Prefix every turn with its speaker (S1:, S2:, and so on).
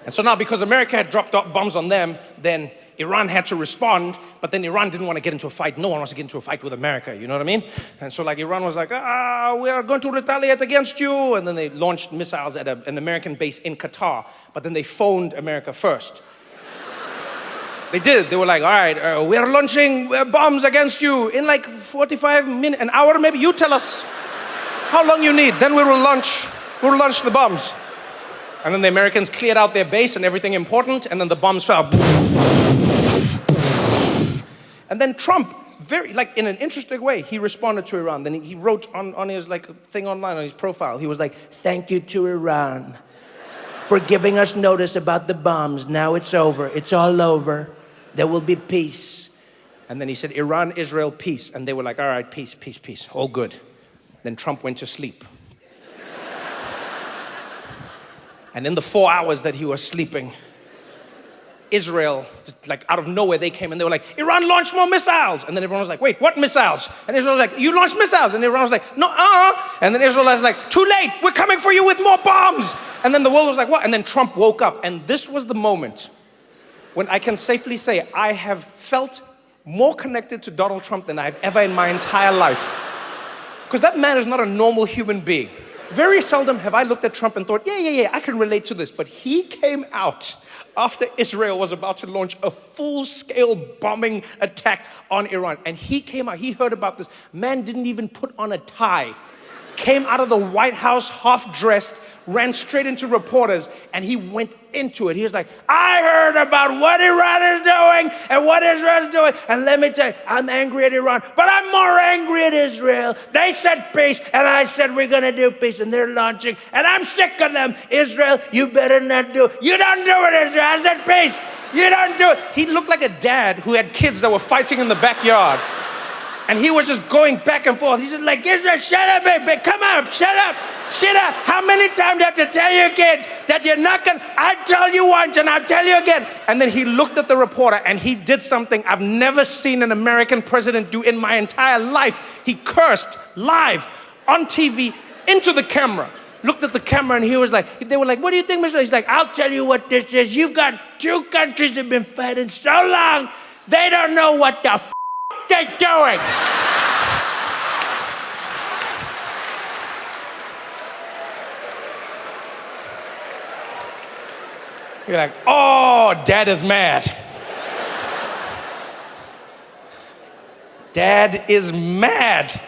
S1: And so now, because America had dropped bombs on them, then Iran had to respond, but then Iran didn't want to get into a fight. No one wants to get into a fight with America, you know what I mean? And so like Iran was like, we are going to retaliate against you. And then they launched missiles at an American base in Qatar, but then they phoned America first. They did. They were like, all right, we are launching bombs against you in like 45 minutes, an hour maybe. You tell us how long you need. Then we'll launch the bombs. And then the Americans cleared out their base and everything important, and then the bombs fell. And then Trump, very, like in an interesting way, he responded to Iran. Then he wrote on his like thing online on his profile, he was like, thank you to Iran for giving us notice about the bombs. Now it's over, it's all over. There will be peace. And then he said, Iran, Israel, peace. And they were like, all right, peace, peace, peace, all good. Then Trump went to sleep. And in the 4 hours that he was sleeping, Israel, like out of nowhere, they came and they were like, Iran launched more missiles. And then everyone was like, wait, what missiles? And Israel was like, you launched missiles. And everyone was like, no, And then Israel was like, too late, we're coming for you with more bombs. And then the world was like, what? And then Trump woke up. And this was the moment when I can safely say I have felt more connected to Donald Trump than I've ever in my entire life. Because that man is not a normal human being. Very seldom have I looked at Trump and thought, yeah, I can relate to this. But he came out after Israel was about to launch a full-scale bombing attack on Iran. And he came out, he heard about this. Man didn't even put on a tie. Came out of the White House half-dressed, ran straight into reporters, and he went into it. He was like, I heard about what Iran is doing and what Israel is doing. And let me tell you, I'm angry at Iran, but I'm more angry at Israel. They said peace, and I said we're going to do peace, and they're launching, and I'm sick of them. Israel, you better not do it. You don't do it, Israel. I said peace. You don't do it. He looked like a dad who had kids that were fighting in the backyard. And he was just going back and forth. He's just like, Israel, shut up, baby. Come on, shut up. Shut up. How many times do you have to tell your kids that you're not going to? I told you once and I'll tell you again. And then he looked at the reporter and he did something I've never seen an American president do in my entire life. He cursed live on TV into the camera. Looked at the camera and he was like, they were like, what do you think, Mr.? He's like, I'll tell you what this is. You've got two countries that have been fighting so long, they don't know what the they're doing. You're like, oh, Dad is mad. Dad is mad.